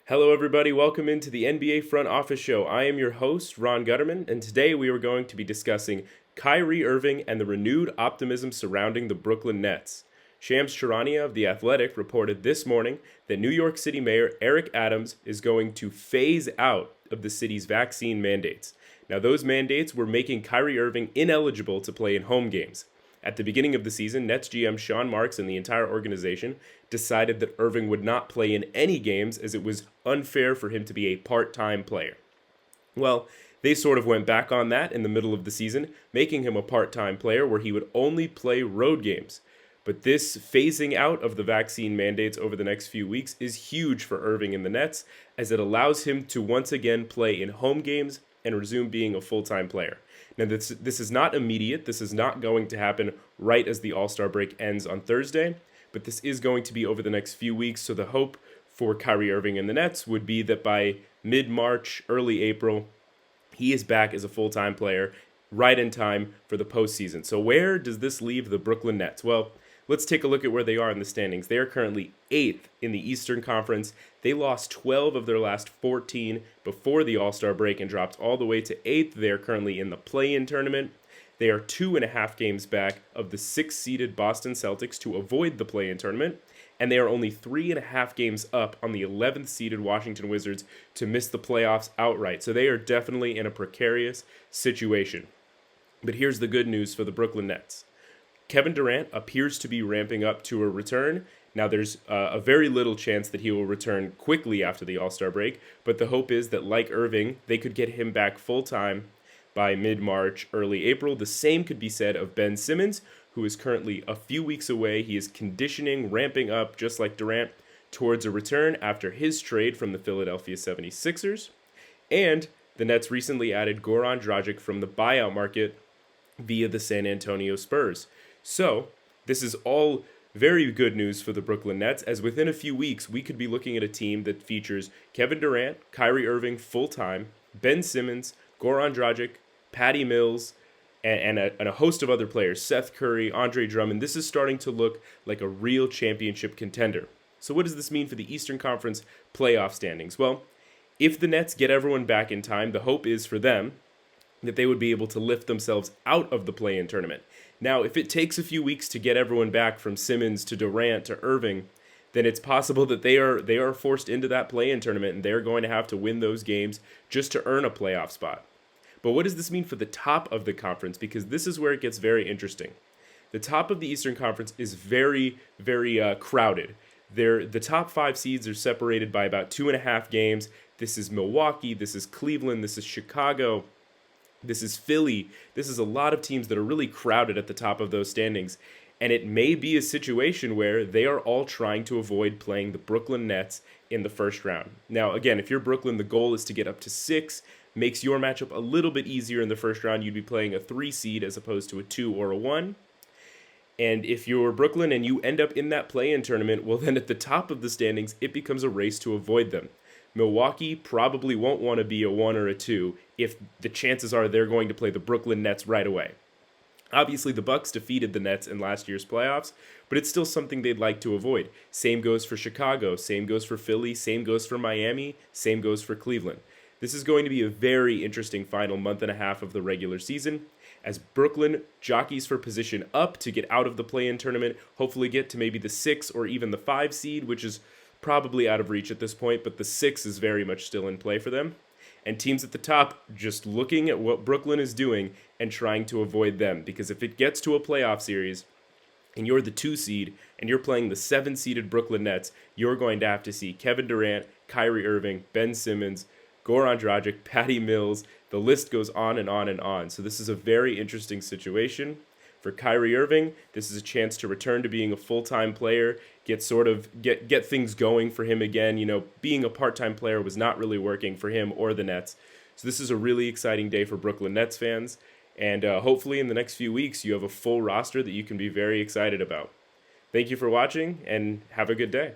Hello, everybody. Welcome into the NBA Front Office Show. I am your host, Ron Gutterman, and today we are going to be discussing Kyrie Irving and the renewed optimism surrounding the Brooklyn Nets. Shams Charania of The Athletic reported this morning that New York City Mayor Eric Adams is going to phase out of the city's vaccine mandates. Now, those mandates were making Kyrie Irving ineligible to play in home games. At the beginning of the season, Nets GM Sean Marks and the entire organization decided that Irving would not play in any games as it was unfair for him to be a part-time player. Well, they sort of went back on that in the middle of the season, making him a part-time player where he would only play road games. But this phasing out of the vaccine mandates over the next few weeks is huge for Irving and the Nets, as it allows him to once again play in home games and resume being a full-time player. Now, this is not immediate. This is not going to happen right as the All-Star break ends on Thursday, but this is going to be over the next few weeks. So the hope for Kyrie Irving and the Nets would be that by mid-March, early April, he is back as a full-time player right in time for the postseason. So where does this leave the Brooklyn Nets? Well, let's take a look at where they are in the standings. They are currently 8th in the Eastern Conference. They lost 12 of their last 14 before the All-Star break and dropped all the way to 8th. They are currently in the play-in tournament. They are 2.5 games back of the 6th-seeded Boston Celtics to avoid the play-in tournament, and they are only 3.5 games up on the 11th-seeded Washington Wizards to miss the playoffs outright. So they are definitely in a precarious situation. But here's the good news for the Brooklyn Nets. Kevin Durant appears to be ramping up to a return. Now, there's a very little chance that he will return quickly after the All-Star break, but the hope is that, like Irving, they could get him back full-time by mid-March, early April. The same could be said of Ben Simmons, who is currently a few weeks away. He is conditioning, ramping up, just like Durant, towards a return after his trade from the Philadelphia 76ers. And the Nets recently added Goran Dragic from the buyout market via the San Antonio Spurs. So, this is all very good news for the Brooklyn Nets, as within a few weeks, we could be looking at a team that features Kevin Durant, Kyrie Irving full-time, Ben Simmons, Goran Dragic, Patty Mills, and a host of other players, Seth Curry, Andre Drummond. This is starting to look like a real championship contender. So what does this mean for the Eastern Conference playoff standings? Well, if the Nets get everyone back in time, the hope is for them that they would be able to lift themselves out of the play-in tournament. Now, if it takes a few weeks to get everyone back from Simmons to Durant to Irving, then it's possible that they are forced into that play-in tournament, and they're going to have to win those games just to earn a playoff spot. But what does this mean for the top of the conference? Because this is where it gets very interesting. The top of the Eastern Conference is very, very crowded. The top 5 seeds are separated by about 2.5 games. This is Milwaukee, this is Cleveland, this is Chicago, this is Philly. This is a lot of teams that are really crowded at the top of those standings. And it may be a situation where they are all trying to avoid playing the Brooklyn Nets in the first round. Now, again, if you're Brooklyn, the goal is to get up to 6. Makes your matchup a little bit easier in the first round. You'd be playing a 3 seed as opposed to a 2 or a 1. And if you're Brooklyn and you end up in that play-in tournament, well, then at the top of the standings, it becomes a race to avoid them. Milwaukee probably won't want to be a 1 or a 2 if the chances are they're going to play the Brooklyn Nets right away. Obviously, the Bucks defeated the Nets in last year's playoffs, but it's still something they'd like to avoid. Same goes for Chicago, same goes for Philly, same goes for Miami, same goes for Cleveland. This is going to be a very interesting final month and a half of the regular season, as Brooklyn jockeys for position up to get out of the play-in tournament, hopefully get to maybe the 6 or even the 5 seed, which is probably out of reach at this point, but the 6 is very much still in play for them. And teams at the top just looking at what Brooklyn is doing and trying to avoid them. Because if it gets to a playoff series and you're the 2 seed and you're playing the 7-seeded Brooklyn Nets, you're going to have to see Kevin Durant, Kyrie Irving, Ben Simmons, Goran Dragic, Patty Mills. The list goes on and on and on. So this is a very interesting situation. For Kyrie Irving, this is a chance to return to being a full-time player, get things going for him again. You know, being a part-time player was not really working for him or the Nets. So this is a really exciting day for Brooklyn Nets fans. And hopefully in the next few weeks, you have a full roster that you can be very excited about. Thank you for watching, and have a good day.